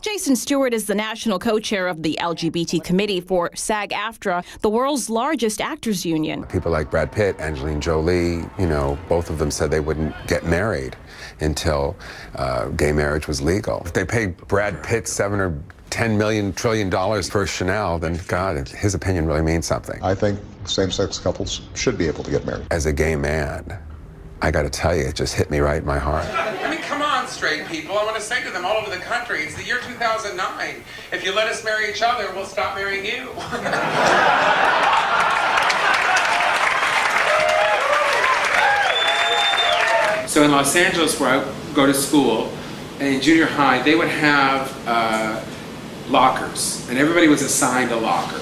Jason Stuart is the national co-chair of the LGBT committee for SAG-AFTRA, the world's largest actors union. People like Brad Pitt, Angelina Jolie, both of them said they wouldn't get married until gay marriage was legal. If they paid Brad Pitt $7 or $10 million trillion for Chanel, then God, his opinion really means something. I think same-sex couples should be able to get married. As a gay man, I got to tell you, it just hit me right in my heart. I mean, come on, straight people. I want to say to them all over the country, it's the year 2009. If you let us marry each other, we'll stop marrying you. So in Los Angeles, where I go to school, and in junior high, they would have lockers, and everybody was assigned a locker.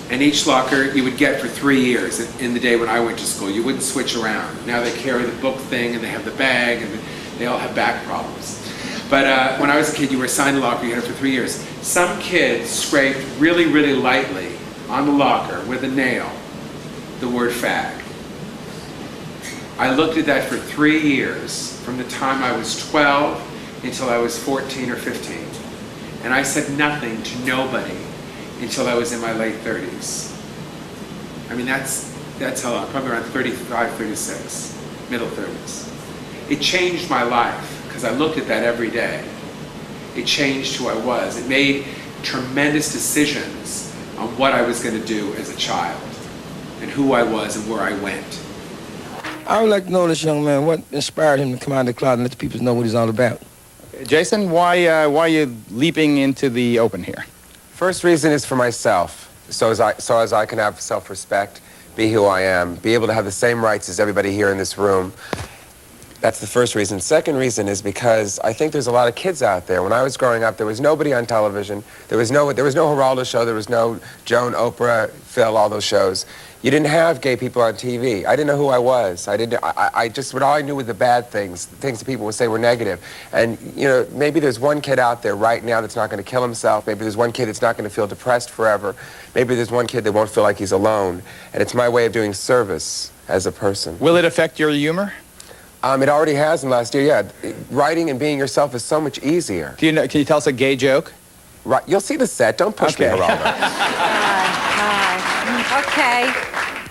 And each locker you would get for 3 years in the day when I went to school. You wouldn't switch around. Now they carry the book thing and they have the bag and they all have back problems. But when I was a kid, you were assigned a locker, you had it for 3 years. Some kids scraped really, really lightly on the locker with a nail the word fag. I looked at that for 3 years, from the time I was 12 until I was 14 or 15. And I said nothing to nobody until I was in my late 30s. I mean, that's how long, probably around 35, 36, middle 30s. It changed my life, because I looked at that every day. It changed who I was. It made tremendous decisions on what I was going to do as a child, and who I was and where I went. I would like to know this young man, what inspired him to come out of the closet and let the people know what he's all about? Jason, why are you leaping into the open here? First reason is for myself, so as I can have self-respect, be who I am, be able to have the same rights as everybody here in this room. That's the first reason. Second reason is because I think there's a lot of kids out there. When I was growing up, there was nobody on television. There was no Geraldo show. There was no Joan, Oprah, Phil, all those shows. You didn't have gay people on TV. I didn't know who I was. All I knew were the bad things that people would say were negative. And, maybe there's one kid out there right now that's not going to kill himself. Maybe there's one kid that's not going to feel depressed forever. Maybe there's one kid that won't feel like he's alone. And it's my way of doing service as a person. Will it affect your humor? It already has in the last year, yeah. Writing and being yourself is so much easier. Can you tell us a gay joke? Right, you'll see the set. Don't push me, Geraldo. Hi. Okay.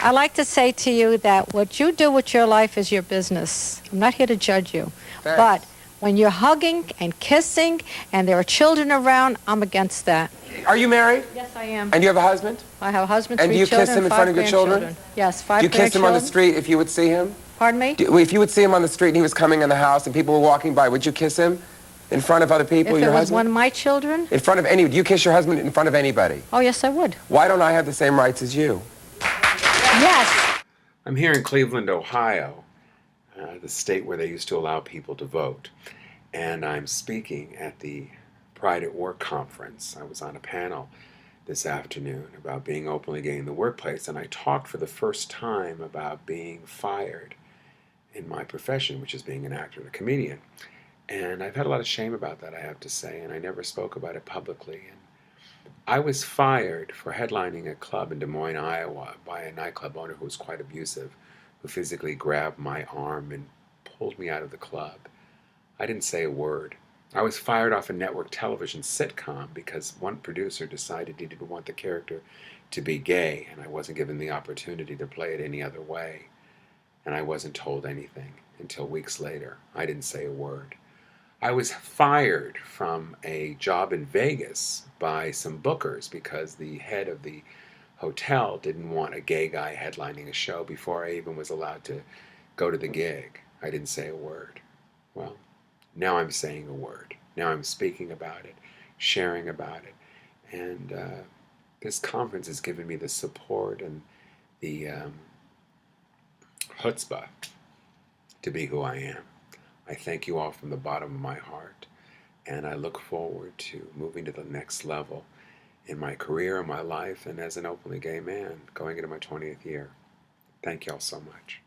I like to say to you that what you do with your life is your business. I'm not here to judge you. Thanks. But when you're hugging and kissing and there are children around, I'm against that. Are you married? Yes, I am. And you have a husband? I have a husband, and 3 do you children, kiss him in 5 front of your children? grandchildren. Yes, 5 Do you kiss him on the grandchildren. street if you would see him? Pardon me? If you would see him on the street and he was coming in the house and people were walking by, would you kiss him in front of other people, If your it was husband? one of my children? In front of any, do you kiss your husband in front of anybody? Oh, yes, I would. Why don't I have the same rights as you? Yes. I'm here in Cleveland, Ohio, the state where they used to allow people to vote. And I'm speaking at the Pride at Work conference. I was on a panel this afternoon about being openly gay in the workplace, and I talked for the first time about being fired in my profession, which is being an actor and a comedian. And I've had a lot of shame about that, I have to say, and I never spoke about it publicly. And I was fired for headlining a club in Des Moines, Iowa, by a nightclub owner who was quite abusive, who physically grabbed my arm and pulled me out of the club. I didn't say a word. I was fired off a network television sitcom because one producer decided he didn't want the character to be gay, and I wasn't given the opportunity to play it any other way. And I wasn't told anything until weeks later. I didn't say a word. I was fired from a job in Vegas by some bookers because the head of the hotel didn't want a gay guy headlining a show before I even was allowed to go to the gig. I didn't say a word. Well, now I'm saying a word. Now I'm speaking about it, sharing about it. And this conference has given me the support and the chutzpah to be who I am. I thank you all from the bottom of my heart, and I look forward to moving to the next level in my career, in my life, and as an openly gay man going into my 20th year. Thank you all so much.